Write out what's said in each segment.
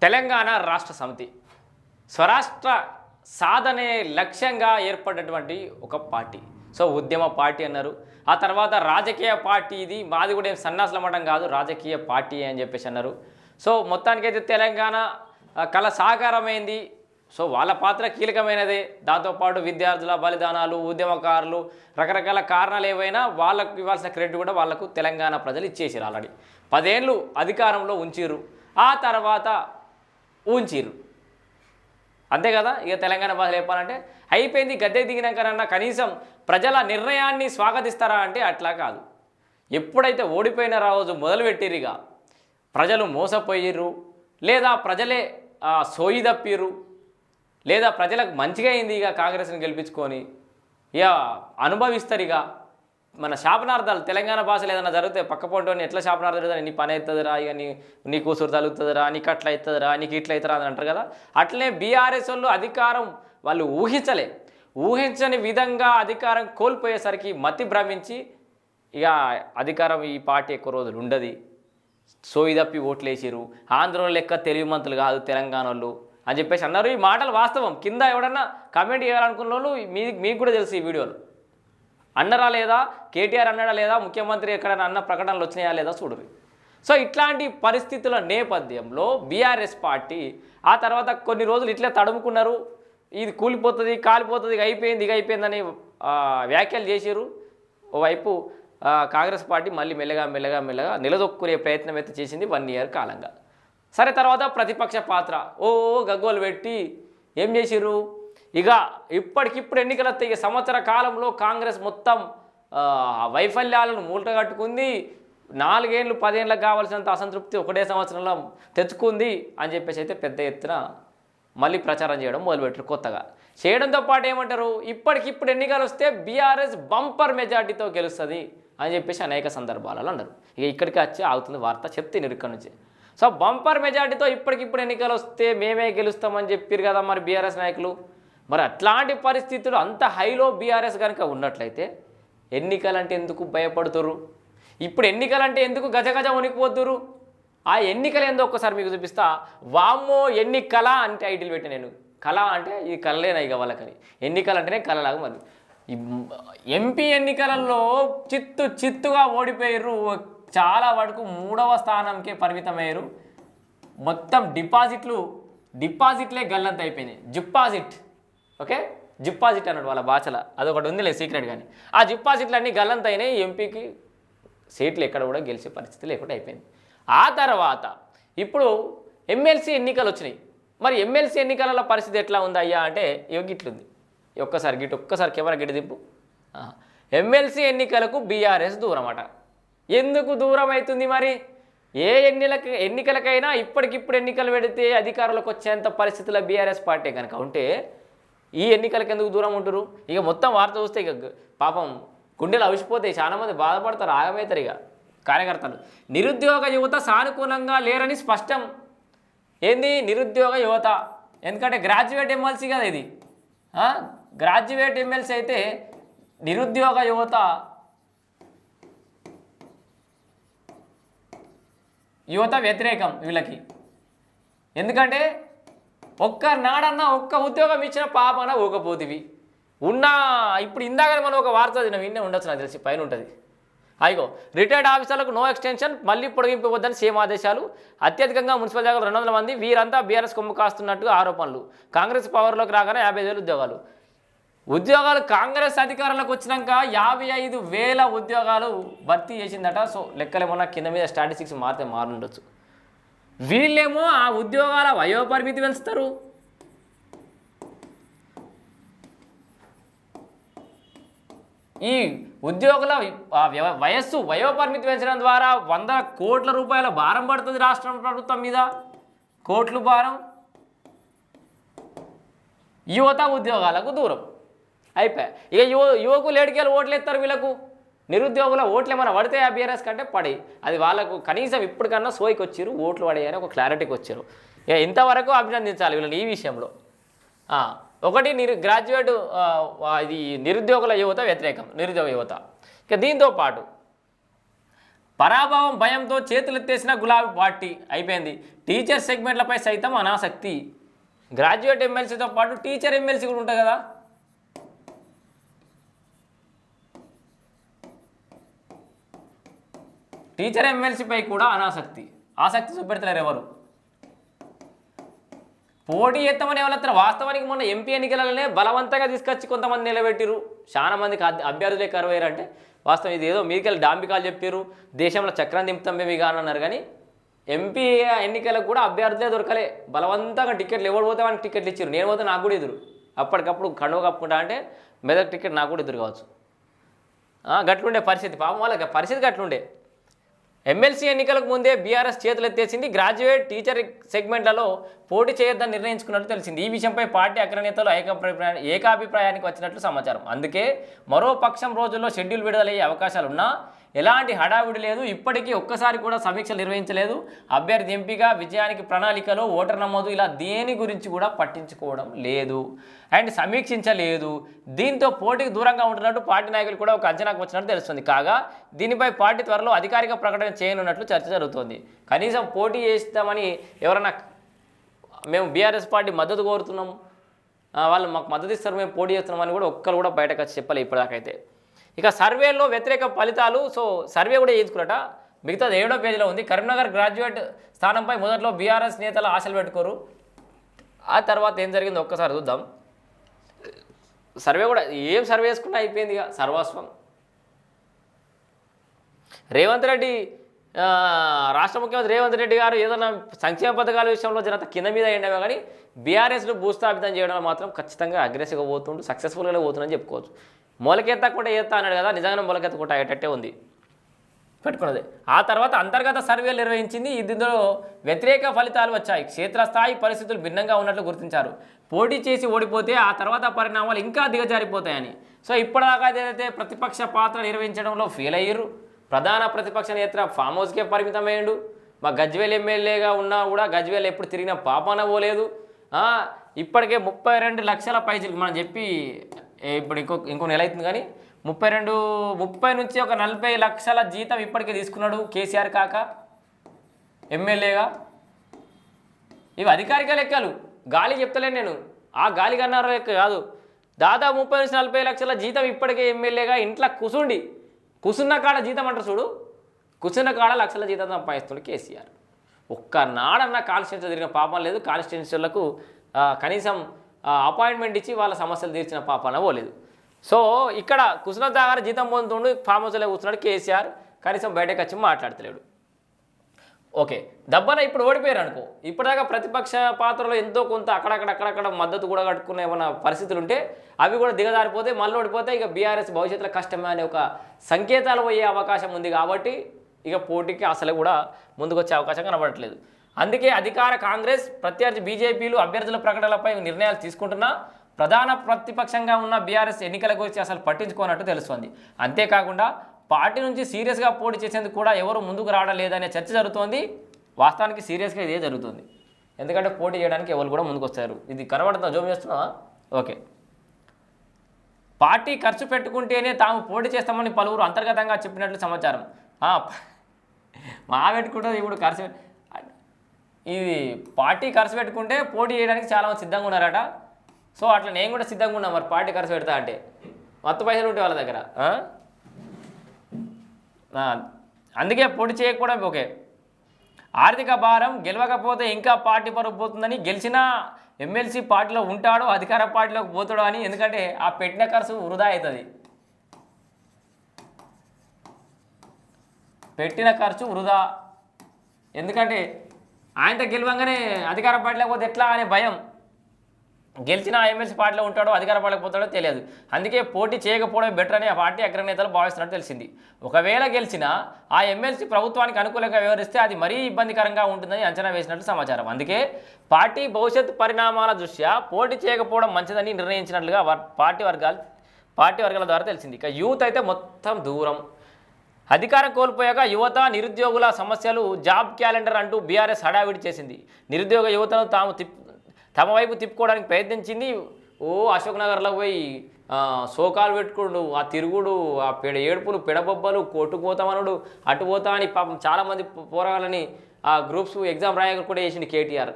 తెలంగాణ రాష్ట్ర సమితి స్వరాష్ట్ర సాధనే లక్ష్యంగా ఏర్పడినటువంటి ఒక పార్టీ. సో ఉద్యమ పార్టీ అన్నారు. ఆ తర్వాత రాజకీయ పార్టీ, ఇది మాది కూడా ఏం సన్నాసుల మఠం కాదు, రాజకీయ పార్టీ అని చెప్పేసి అన్నారు. సో మొత్తానికైతే తెలంగాణ కళ సాకారమైంది. సో వాళ్ళ పాత్ర కీలకమైనదే. దాంతోపాటు విద్యార్థుల బలిదానాలు, ఉద్యమకారులు, రకరకాల కారణాలు ఏవైనా వాళ్ళకు ఇవ్వాల్సిన క్రెడిట్ కూడా వాళ్ళకు తెలంగాణ ప్రజలు ఇచ్చేసారు. ఆల్రెడీ 10 ఏళ్ళు అధికారంలో ఉంచిర్రు, ఆ తర్వాత ఉంచిర్రు, అంతే కదా. ఇక తెలంగాణ భాషలో చెప్పాలంటే అయిపోయింది. గద్దె దిగినాకనన్నా కనీసం ప్రజల నిర్ణయాన్ని స్వాగతిస్తారా అంటే అట్లా కాదు. ఎప్పుడైతే ఓడిపోయిన రోజు మొదలుపెట్టిర్రుగా ప్రజలు మోసపోయిర్రు, లేదా ప్రజలే సోయి తప్పిర్రు, లేదా ప్రజలకు మంచిగా అయింది ఇక కాంగ్రెస్ని గెలిపించుకొని ఇక అనుభవిస్తారు. ఇక మన శాపనార్థాలు తెలంగాణ భాషలో ఏదైనా జరిగితే పక్కపోంటోని ఎట్లా శాపనార్థాలు, నీ పని అవుతుందిరా, ఇక నీ కూసురు తలుగుతుందిరా, నీకు అట్లా అవుతుందిరా, నీకు ఇట్లా అవుతారా అని అంటారు కదా. అట్లనే బీఆర్ఎస్ వాళ్ళు అధికారం వాళ్ళు ఊహించని విధంగా అధికారం కోల్పోయేసరికి మతి భ్రమించి ఇక అధికారం ఈ పార్టీ ఎక్కువ రోజులు ఉండదు, సోయి తప్పి ఓట్లేసిరు, ఆంధ్రలో లెక్క తెలివిమంతులు కాదు తెలంగాణ వాళ్ళు అని చెప్పేసి అన్నారు. ఈ మాటలు వాస్తవం. కింద ఎవడన్నా కమెంట్ చేయాలనుకున్న వాళ్ళు మీకు కూడా తెలుసు ఈ వీడియోలు. అన్నరా లేదా, కేటీఆర్ అన్నాడా లేదా, ముఖ్యమంత్రి ఎక్కడైనా అన్న ప్రకటనలు వచ్చినాయా లేదా చూడరు. సో ఇట్లాంటి పరిస్థితుల నేపథ్యంలో బీఆర్ఎస్ పార్టీ ఆ తర్వాత కొన్ని రోజులు ఇట్లే తడుముకున్నారు. ఇది కూలిపోతుంది, కాలిపోతుంది, ఇక అయిపోయిందని వ్యాఖ్యలు చేశారు. ఓవైపు కాంగ్రెస్ పార్టీ మళ్ళీ మెల్లగా నిలదొక్కునే ప్రయత్నం అయితే చేసింది 1 ఇయర్ కాలంగా. సరే, తర్వాత ప్రతిపక్ష పాత్ర గగ్గోలు పెట్టి ఏం చేసిర్రు, ఇక ఇప్పటికిప్పుడు ఎన్నికలు వస్తాయి. ఇక సంవత్సర కాలంలో కాంగ్రెస్ మొత్తం వైఫల్యాలను మూటగట్టుకుంది, 4 ఏళ్ళు 10 ఏళ్ళకి కావాల్సినంత అసంతృప్తి ఒకటే సంవత్సరంలో తెచ్చుకుంది అని చెప్పేసి అయితే పెద్ద ఎత్తున మళ్ళీ ప్రచారం చేయడం మొదలుపెట్టారు. కొత్తగా చేయడంతో పాటు ఏమంటారు, ఇప్పటికిప్పుడు ఎన్నికలు వస్తే బీఆర్ఎస్ బంపర్ మెజార్టీతో గెలుస్తుంది అని చెప్పేసి అనేక సందర్భాలలో అన్నారు. ఇక ఇక్కడికి వచ్చి ఆగుతుంది వార్త, చెప్తే ఇక్కడ నుంచి. సో బంపర్ మెజార్టీతో ఇప్పటికిప్పుడు ఎన్నికలు వస్తే మేమే గెలుస్తామని చెప్పారు కదా మరి బీఆర్ఎస్ నాయకులు. మరి అట్లాంటి పరిస్థితులు అంత హైలో బీఆర్ఎస్ కనుక ఉన్నట్లయితే ఎన్నికలంటే ఎందుకు భయపడుతురు, ఇప్పుడు ఎన్నికలంటే ఎందుకు గజగజ వణికిపోతురు? ఆ ఎన్నికలు ఏందో ఒక్కసారి మీకు చూపిస్తా. వామ్మో ఎన్నికల అంటే ఐడిల్ పెట్టా నేను. కళ అంటే ఇది కళలేనా ఇక వాళ్ళకని, ఎన్నికలు అంటేనే కళలాగా. మరి ఎంపీ ఎన్నికలలో చిత్తుగా ఓడిపోయారు. చాలా వరకు 3వ స్థానంకే పరిమితమయ్యారు. మొత్తం డిపాజిట్లే గల్లంత అయిపోయినాయి. జిప్పాజిట్ అన్నాడు వాళ్ళ భాషలో, అదొకటి ఉందిలే సీక్రెట్. కానీ ఆ జిప్పాజిట్లు అన్నీ గల్లంత అయినాయి. ఎంపీకి సీట్లు ఎక్కడ కూడా గెలిచే పరిస్థితి లేకుండా అయిపోయింది. ఆ తర్వాత ఇప్పుడు ఎమ్మెల్సీ ఎన్నికలు వచ్చినాయి. మరి ఎమ్మెల్సీ ఎన్నికల పరిస్థితి ఎట్లా ఉందయ్యా అంటే గిట్లుంది. ఒక్కసారి కెమెరా గిట్టు దింపు. ఎమ్మెల్సీ ఎన్నికలకు బీఆర్ఎస్ దూరం అట. ఎందుకు దూరం అవుతుంది? మరి ఏ ఎన్నికలకైనా ఇప్పటికిప్పుడు ఎన్నికలు పెడితే అధికారులకు వచ్చేంత పరిస్థితుల బీఆర్ఎస్ పార్టీ కనుక ఉంటే ఈ ఎన్నికలకు ఎందుకు దూరం ఉంటారు? ఇక మొత్తం వార్త చూస్తే ఇక పాపం గుండెలు అవిసిపోతాయి, చాలామంది బాధపడతారు, ఆగమవుతారు. ఇక కార్యకర్తలు నిరుద్యోగ యువత సానుకూలంగా లేరని స్పష్టం. ఏంది నిరుద్యోగ యువత? ఎందుకంటే గ్రాడ్యుయేట్ ఎమ్మెల్సీ కదా ఇది. గ్రాడ్యుయేట్ ఎమ్మెల్సీ అయితే నిరుద్యోగ యువత వ్యతిరేకం వీళ్ళకి. ఎందుకంటే ఒక్క ఉద్యోగం ఇచ్చిన పాపన ఊకపోతివి ఉన్నా. ఇప్పుడు ఇందాక మనం ఒక వార్త విన్నే ఉండొచ్చు, నాకు తెలిసి పైన ఉంటుంది. అయిగో రిటైర్డ్ ఆఫీసర్లకు నో ఎక్స్టెన్షన్, మళ్ళీ పొడిగింపవద్దని సీఎం ఆదేశాలు. అత్యధికంగా మున్సిపల్ జాగాలు 200 మంది, వీరంతా బీఆర్ఎస్ కొమ్ము కాస్తున్నట్టుగా ఆరోపణలు. కాంగ్రెస్ పవర్లోకి రాగానే 55,000 ఉద్యోగాలు కాంగ్రెస్ అధికారంలోకి వచ్చినాక 55,000 ఉద్యోగాలు భర్తీ చేసిందట. సో లెక్కలేమన్నా కింద మీద స్టాటిస్టిక్స్ మారుండొచ్చు. వీళ్ళేమో ఆ ఉద్యోగాల వయోపరిమితి పెంచుతారు. ఈ ఉద్యోగుల వయోపరిమితి పెంచడం ద్వారా 100 కోట్ల రూపాయల భారం పడుతుంది రాష్ట్ర ప్రభుత్వం మీద. కోట్లు భారం. యువత ఉద్యోగాలకు దూరం అయిపోయాయి. ఇక యువకులు ఏడికేళ్ళు ఓట్లు ఎత్తారు వీళ్ళకు. నిరుద్యోగుల ఓట్లు ఏమైనా పడితే ఆ బీఆర్ఎస్ కంటే పడి, అది వాళ్ళకు కనీసం ఇప్పటికన్నా సోయికి వచ్చారు, ఓట్లు పడేయని ఒక క్లారిటీకి వచ్చారు. ఇక ఇంతవరకు అభినందించాలి వీళ్ళని ఈ విషయంలో. ఒకటి గ్రాడ్యుయేట్ ఇది నిరుద్యోగుల యువత వ్యతిరేకం, నిరుద్యోగ యువత. ఇక దీంతో పాటు పరాభవం భయంతో చేతులెత్తేసిన గులాబీ పార్టీ అయిపోయింది. టీచర్ సెగ్మెంట్లపై సైతం అనాసక్తి. గ్రాడ్యుయేట్ ఎమ్మెల్సీతో పాటు టీచర్ ఎమ్మెల్సీ కూడా ఉంటుంది కదా. టీచర్ ఎమ్మెల్సీపై కూడా అనాసక్తి. ఆసక్తి చూపెడతలేరు ఎవరు. పోటీ ఎత్తమని ఎవరు వాస్తవానికి మొన్న ఎంపీ ఎన్నికలనే బలవంతంగా తీసుకొచ్చి కొంతమంది నిలబెట్టిరు. చాలా మందికి అభ్యర్థులే కరువయ్యారంటే వాస్తవం ఇది ఏదో మీదికెళ్ళి డాంబికాలు చెప్పారు, దేశంలో చక్రం దింపుతాం మేము ఇక అన్నారు. కానీ ఎంపీ ఎన్నికలకు కూడా అభ్యర్థులే దొరకలే. బలవంతంగా టికెట్లు ఎవరు పోతే వాళ్ళకి టికెట్లు ఇచ్చారు. నేను పోతే నాకు కూడా ఎదురు. అప్పటికప్పుడు కండువ కప్పుకుంటా అంటే మెదక్ టికెట్ నాకు కూడా ఎదురు కావచ్చు. గట్లుండే పరిస్థితి. పాపం వాళ్ళకి పరిస్థితి గట్లుండే. ఎమ్మెల్సీ ఎన్నికలకు ముందే బీఆర్ఎస్ చేతులెత్తేసింది. గ్రాడ్యుయేట్ టీచర్ సెగ్మెంట్లలో పోటీ చేయొద్దని నిర్ణయించుకున్నట్టు తెలిసింది. ఈ విషయంపై పార్టీ అగ్రనేతలు ఏకాభిప్రాయానికి వచ్చినట్లు సమాచారం. అందుకే మరో పక్షం రోజుల్లో షెడ్యూల్ విడుదలయ్యే అవకాశాలున్నా ఎలాంటి హడావిడి లేదు. ఇప్పటికీ ఒక్కసారి కూడా సమీక్షలు నిర్వహించలేదు. అభ్యర్థి ఎంపిక, విజయానికి ప్రణాళికలో ఓటర్ నమోదు ఇలా దేని గురించి కూడా పట్టించుకోవడం లేదు అండ్ సమీక్షించలేదు. దీంతో పోటీకి దూరంగా ఉంటున్నట్టు పార్టీ నాయకులు కూడా ఒక అంచనాకు వచ్చినట్టు తెలుస్తుంది. కాగా దీనిపై పార్టీ త్వరలో అధికారిక ప్రకటన చేయనున్నట్లు చర్చ జరుగుతోంది. కనీసం పోటీ చేస్తామని ఎవరన్నా మేము బీఆర్ఎస్ పార్టీ మద్దతు కోరుతున్నాము, వాళ్ళు మాకు మద్దతు ఇస్తారు, మేము పోటీ చేస్తున్నామని కూడా ఒక్కరు కూడా బయటకు వచ్చి చెప్పలే ఇప్పటిదాకైతే. ఇక సర్వేలో వ్యతిరేక ఫలితాలు. సో సర్వే కూడా చేయించుకున్నట. మిగతాది 7వ పేజీలో ఉంది. కరీంనగర్ గ్రాడ్యుయేట్ స్థానంపై మొదట్లో బీఆర్ఎస్ నేతలు ఆశలు పెట్టుకోరు. ఆ తర్వాత ఏం జరిగిందో ఒక్కసారి చూద్దాం. సర్వే కూడా ఏం సర్వే చేసుకున్నా అయిపోయింది ఇక సర్వస్వం. రేవంత్ రెడ్డి రాష్ట్ర ముఖ్యమంత్రి రేవంత్ రెడ్డి గారు ఏదైనా సంక్షేమ పథకాల విషయంలో జనంత కింద మీద అయ్యిండేవో కానీ బీఆర్ఎస్ను భూస్థాపితం చేయడంలో మాత్రం ఖచ్చితంగా అగ్రెసివ్గా పోతుండు, సక్సెస్ఫుల్గా పోతుందని చెప్పుకోవచ్చు. మొలకెత్తకుండా ఏత్తా అన్నాడు కదా, నిజంగా మొలకెత్తకుండా అయ్యేటట్టే ఉంది పెట్టుకున్నది. ఆ తర్వాత అంతర్గత సర్వేలు నిర్వహించింది. ఇందులో వ్యతిరేక ఫలితాలు వచ్చాయి. క్షేత్రస్థాయి పరిస్థితులు భిన్నంగా ఉన్నట్లు గుర్తించారు. పోటీ చేసి ఓడిపోతే ఆ తర్వాత పరిణామాలు ఇంకా దిగజారిపోతాయని. సో ఇప్పటిదాకా ఏదైతే ప్రతిపక్ష పాత్ర నిర్వహించడంలో ఫెయిల్ అయ్యారు. ప్రధాన ప్రతిపక్ష నేత ఫామ్ హౌస్కే పరిమితమయ్యాడు. మా గజ్వేల్ ఎమ్మెల్యేగా ఉన్నా కూడా గజ్వేల్ ఎప్పుడు తిరిగిన పాపాన పోలేదు. ఇప్పటికే 32 లక్షల పైసలు మనం చెప్పి ఇప్పుడు ఇంకో నెల అవుతుంది కానీ 30 నుంచి ఒక 40 లక్షల జీతం ఇప్పటికే తీసుకున్నాడు కేసీఆర్ కాక ఎమ్మెల్యేగా. ఇవి అధికారిక లెక్కలు, గాలి చెప్తలేను నేను. ఆ గాలి కన్నారో లెక్క కాదు. దాదాపు 30 నుంచి 40 లక్షల జీతం ఇప్పటికే ఎమ్మెల్యేగా ఇంట్లో కూసున్న కాడ జీతం అంటారు చూడు, కూర్చున్న కాడ లక్షల జీతం సంపాదిస్తాడు కేసీఆర్. ఒక్కనాడన్న కాన్స్టిట్యూన్సీ తిరిగిన పాపం లేదు. కాన్స్టిట్యూన్సీలకు కనీసం అపాయింట్మెంట్ ఇచ్చి వాళ్ళ సమస్యలు తీర్చిన పాపాన పోలేదు. సో ఇక్కడ కుసున దగ్గర జీతం పొందుతుండు, ఫామ్ హౌస్లో కూర్చున్నాడు కేసీఆర్. కనీసం బయటకు వచ్చి మాట్లాడతలేడు. ఓకే, దబ్బన ఇప్పుడు ఓడిపోయారు అనుకో. ఇప్పటిదాకా ప్రతిపక్ష పాత్రలో ఎంతో కొంత అక్కడక్కడ మద్దతు కూడా కట్టుకునే ఏమైనా పరిస్థితులు ఉంటే అవి కూడా దిగజారిపోతే మళ్ళీ ఓడిపోతే ఇక బీఆర్ఎస్ భవిష్యత్తులో కష్టమే అనే ఒక సంకేతాలు పోయే అవకాశం ఉంది. కాబట్టి ఇక పోటీకి అసలు కూడా ముందుకు వచ్చే అవకాశం కనబడట్లేదు. అందుకే అధికార కాంగ్రెస్, ప్రత్యర్థి బీజేపీలు అభ్యర్థుల ప్రకటనలపై నిర్ణయాలు తీసుకుంటున్నా ప్రధాన ప్రతిపక్షంగా ఉన్న బీఆర్ఎస్ ఎన్నికల గురించి అసలు పట్టించుకోనట్టు తెలుస్తోంది. అంతేకాకుండా పార్టీ నుంచి సీరియస్గా పోటీ చేసేందుకు కూడా ఎవరు ముందుకు రావడం లేదనే చర్చ జరుగుతోంది. వాస్తవానికి సీరియస్గా ఇదే జరుగుతుంది. ఎందుకంటే పోటీ చేయడానికి ఎవరు కూడా ముందుకు వస్తారు. ఇది కనబడుతుందా? జోమ్ చేస్తున్నావా? ఓకే. పార్టీ ఖర్చు పెట్టుకుంటేనే తాము పోటీ చేస్తామని పలువురు అంతర్గతంగా చెప్పినట్లు సమాచారం. మా పెట్టుకుంటుంది ఇప్పుడు ఖర్చు. ఇది పార్టీ ఖర్చు పెట్టుకుంటే పోటీ చేయడానికి చాలామంది సిద్ధంగా ఉన్నారట. సో అట్లా నేను కూడా సిద్ధంగా ఉన్నా. మరి పార్టీ ఖర్చు పెడతా అంటే మొత్తం పైసలు ఉంటాయి వాళ్ళ దగ్గర. అందుకే పోటీ చేయకపోవడం ఓకే. ఆర్థిక భారం గెలవకపోతే ఇంకా పార్టీ పరుగు పోతుందని, గెలిచినా ఎమ్మెల్సీ పార్టీలో ఉంటాడో అధికార పార్టీలోకి పోతాడో అని. ఎందుకంటే ఆ పెట్టిన ఖర్చు వృధా అవుతుంది. పెట్టిన ఖర్చు వృధా. ఎందుకంటే ఆయనతో గెలవంగానే అధికార పార్టీలోకి పోతే ఎట్లా అనే భయం. గెలిచిన ఎమ్మెల్సీ పార్టీలో ఉంటాడో అధికార పార్టీలోకి పోతాడో తెలియదు. అందుకే పోటీ చేయకపోవడం బెటర్ అని ఆ పార్టీ అగ్రనేతలు భావిస్తున్నట్టు తెలిసింది. ఒకవేళ గెలిచినా ఆ ఎమ్మెల్సీ ప్రభుత్వానికి అనుకూలంగా వ్యవహరిస్తే అది మరీ ఇబ్బందికరంగా ఉంటుందని అంచనా వేసినట్లు సమాచారం. అందుకే పార్టీ భవిష్యత్ పరిణామాల దృష్ట్యా పోటీ చేయకపోవడం మంచిదని నిర్ణయించినట్లుగా పార్టీ వర్గాల ద్వారా తెలిసింది. ఇక యూత్ అయితే మొత్తం దూరం. అధికారం కోల్పోయాక యువత, నిరుద్యోగుల సమస్యలు, జాబ్ క్యాలెండర్ అంటూ బీఆర్ఎస్ హడావిడి చేసింది. నిరుద్యోగ యువతను తమ వైపు తిప్పుకోవడానికి ప్రయత్నించింది. అశోక్ నగర్లో పోయి శోకాలు పెట్టుకుడు, ఆ తిరుగుడు, ఆ ఏడుపులు, పెడబొబ్బలు, కొట్టుకుపోతామనుడు, అటు పోతా అని పాపం చాలామంది పోరాలని ఆ గ్రూప్స్ ఎగ్జామ్ రాయక కూడా చేసిండు కేటీఆర్.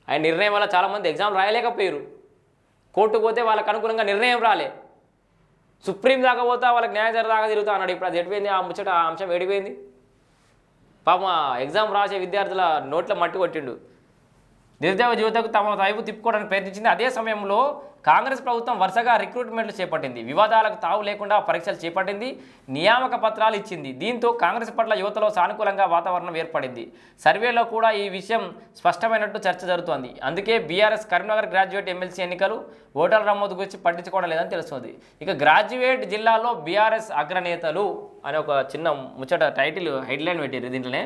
ఆయన నిర్ణయం వల్ల చాలామంది ఎగ్జామ్ రాయలేకపోయారు. కోర్టుకు పోతే వాళ్ళకు అనుకూలంగా నిర్ణయం రాలే. సుప్రీం దాకా పోతా వాళ్ళకి న్యాయం దాకా తిరుగుతా అన్నాడు. ఇప్పుడు అది ఎడిపోయింది, ఆ ముచ్చట ఆ అంశం ఎడిపోయింది. పాపం ఎగ్జామ్ రాసే విద్యార్థుల నోట్ల మట్టి కొట్టిండు. నిరుద్యోగ యువతకు తమ వైపు తిప్పుకోవడానికి ప్రయత్నించింది. అదే సమయంలో కాంగ్రెస్ ప్రభుత్వం వరుసగా రిక్రూట్మెంట్లు చేపట్టింది. వివాదాలకు తావు లేకుండా పరీక్షలు చేపట్టింది, నియామక పత్రాలు ఇచ్చింది. దీంతో కాంగ్రెస్ పట్ల యువతలో సానుకూలంగా వాతావరణం ఏర్పడింది. సర్వేలో కూడా ఈ విషయం స్పష్టమైనట్టు చర్చ జరుగుతోంది. అందుకే బీఆర్ఎస్ కరీంనగర్ గ్రాడ్యుయేట్ ఎమ్మెల్సీ ఎన్నికలు ఓటర్ల నమోదు గురించి పట్టించుకోవడం లేదని తెలుస్తుంది. ఇక గ్రాడ్యుయేట్ జిల్లాలో బీఆర్ఎస్ అగ్రనేతలు అనే ఒక చిన్న ముచ్చట టైటిల్ హెడ్లైన్ పెట్టారు. దీంట్లోనే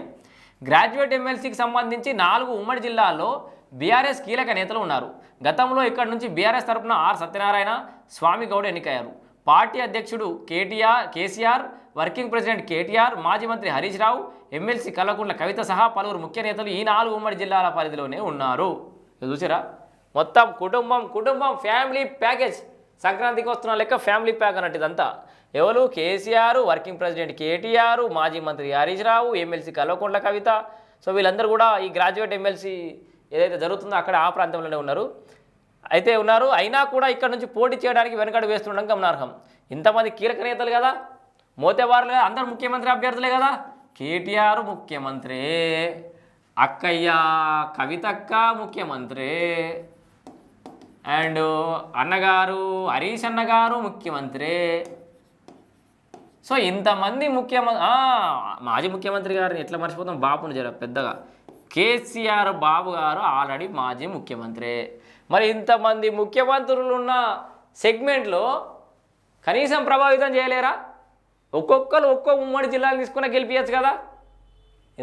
గ్రాడ్యుయేట్ ఎమ్మెల్సీకి సంబంధించి 4 ఉమ్మడి జిల్లాల్లో బీఆర్ఎస్ కీలక నేతలు ఉన్నారు. గతంలో ఇక్కడ నుంచి బీఆర్ఎస్ తరఫున ఆర్ సత్యనారాయణ, స్వామి గౌడ్ ఎన్నికయ్యారు. పార్టీ అధ్యక్షుడు కేసీఆర్, వర్కింగ్ ప్రెసిడెంట్ కేటీఆర్, మాజీ మంత్రి హరీష్ రావు, ఎమ్మెల్సీ కల్వకుంట్ల కవిత సహా పలువురు ముఖ్య నేతలు ఈ 4 ఉమ్మడి జిల్లాల పరిధిలోనే ఉన్నారు. చూసారా, మొత్తం కుటుంబం ఫ్యామిలీ ప్యాకేజ్. సంక్రాంతికి వస్తున్న లెక్క ఫ్యామిలీ ప్యాక్ అన్నట్టు ఇదంతా. ఎవరు? కేసీఆర్, వర్కింగ్ ప్రెసిడెంట్ కేటీఆర్, మాజీ మంత్రి హరీష్ రావు, ఎమ్మెల్సీ కల్వకుంట్ల కవిత. సో వీళ్ళందరూ కూడా ఈ గ్రాడ్యుయేట్ ఎమ్మెల్సీ ఏదైతే జరుగుతుందో అక్కడ ఆ ప్రాంతంలోనే ఉన్నారు. అయినా కూడా ఇక్కడ నుంచి పోటీ చేయడానికి వెనకడు వేస్తుండడం గమనార్హం. ఇంతమంది కీలక నేతలు కదా, మోతేవారులు కదా, అందరు ముఖ్యమంత్రి అభ్యర్థులే కదా. కేటీఆర్ ముఖ్యమంత్రి, అక్కయ్య కవితక్క ముఖ్యమంత్రి, అండ్ అన్నగారు హరీష్ అన్నగారు ముఖ్యమంత్రి. సో ఇంతమంది మాజీ ముఖ్యమంత్రి గారిని ఎట్లా మర్చిపోతాం? బాపును జర పెద్దగా. కేసీఆర్ బాబు గారు ఆల్రెడీ మాజీ ముఖ్యమంత్రి. మరి ఇంతమంది ముఖ్యమంత్రులు ఉన్న సెగ్మెంట్లో కనీసం ప్రభావితం చేయలేరా? ఒక్కొక్కరు ఉమ్మడి జిల్లాలు తీసుకున్న గెలిపించచ్చు కదా.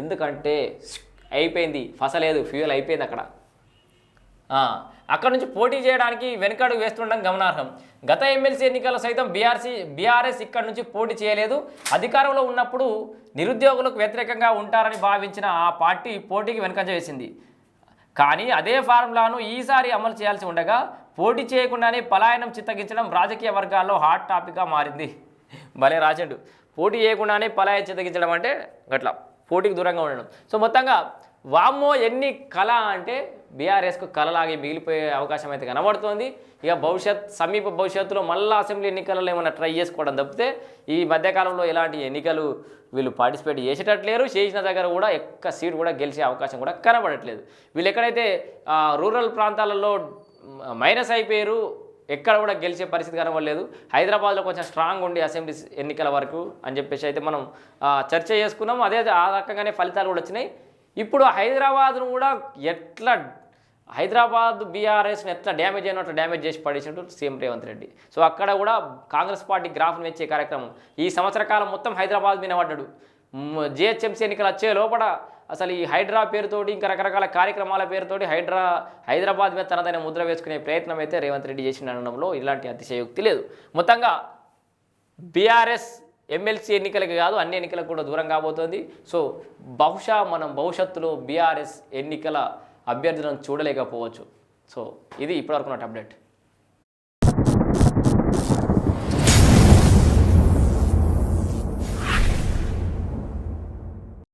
ఎందుకంటే అయిపోయింది, ఫసలేదు, ఫ్యూయల్ అయిపోయింది అక్కడ నుంచి పోటీ చేయడానికి వెనుకడుగు వేస్తుండడం గమనార్హం. గత ఎమ్మెల్సీ ఎన్నికల్లో సైతం బీఆర్ఎస్ ఇక్కడ నుంచి పోటీ చేయలేదు. అధికారంలో ఉన్నప్పుడు నిరుద్యోగులకు వ్యతిరేకంగా ఉంటారని భావించిన ఆ పార్టీ పోటీకి వెనుకంజ వేసింది. కానీ అదే ఫార్ములాను ఈసారి అమలు చేయాల్సి ఉండగా పోటీ చేయకుండానే పలాయనం చిత్తగించడం రాజకీయ వర్గాల్లో హాట్ టాపిక్గా మారింది. భలే రాజండు. పోటీ చేయకుండానే పలాయనం చిత్తగించడం అంటే గట్లా పోటీకి దూరంగా ఉండడం. సో మొత్తంగా వామ్మో ఎన్ని కళ అంటే బీఆర్ఎస్కు కళలాగే మిగిలిపోయే అవకాశం అయితే కనబడుతోంది. ఇక సమీప భవిష్యత్తులో మళ్ళీ అసెంబ్లీ ఎన్నికలలో ఏమైనా ట్రై చేసుకోవడం తప్పితే ఈ మధ్యకాలంలో ఇలాంటి ఎన్నికలు వీళ్ళు పార్టిసిపేట్ చేసేటట్లేరు. చేసిన దగ్గర కూడా ఎక్క సీట్ కూడా గెలిచే అవకాశం కూడా కనబడట్లేదు. వీళ్ళు ఎక్కడైతే రూరల్ ప్రాంతాలలో మైనస్ అయిపోయారు, ఎక్కడ కూడా గెలిచే పరిస్థితి కనబడలేదు. హైదరాబాద్లో కొంచెం స్ట్రాంగ్ ఉండి అసెంబ్లీ ఎన్నికల వరకు అని చెప్పేసి అయితే మనం చర్చ చేసుకున్నాం. అదే ఆ రకంగానే ఫలితాలు కూడా వచ్చినాయి. ఇప్పుడు హైదరాబాద్ను కూడా హైదరాబాద్ బీఆర్ఎస్ని ఎట్లా డ్యామేజ్ అయినట్టు డ్యామేజ్ చేసి పడేసినట్టు సీఎం రేవంత్ రెడ్డి. సో అక్కడ కూడా కాంగ్రెస్ పార్టీ గ్రాఫ్ను మెచ్చే కార్యక్రమం ఈ సంవత్సర కాలం మొత్తం హైదరాబాద్ మీద పడ్డాడు. జిహెచ్ఎంసీ ఎన్నికలు వచ్చే లోపల అసలు ఈ హైడ్రా పేరుతోటి ఇంకా రకరకాల కార్యక్రమాల పేరుతోటి హైదరాబాద్ మీద తనదైన ముద్ర వేసుకునే ప్రయత్నం అయితే రేవంత్ రెడ్డి చేసిన అనడంలో ఇలాంటి అతిశయోక్తి లేదు. మొత్తంగా బీఆర్ఎస్ ఎమ్మెల్సీ ఎన్నికలకి కాదు అన్ని ఎన్నికలకు కూడా దూరం కాబోతోంది. సో బహుశా మనం భవిష్యత్తులో బీఆర్ఎస్ ఎన్నికల అభ్యర్థులను చూడలేకపోవచ్చు. సో ఇది ఇప్పటివరకు నా అప్డేట్.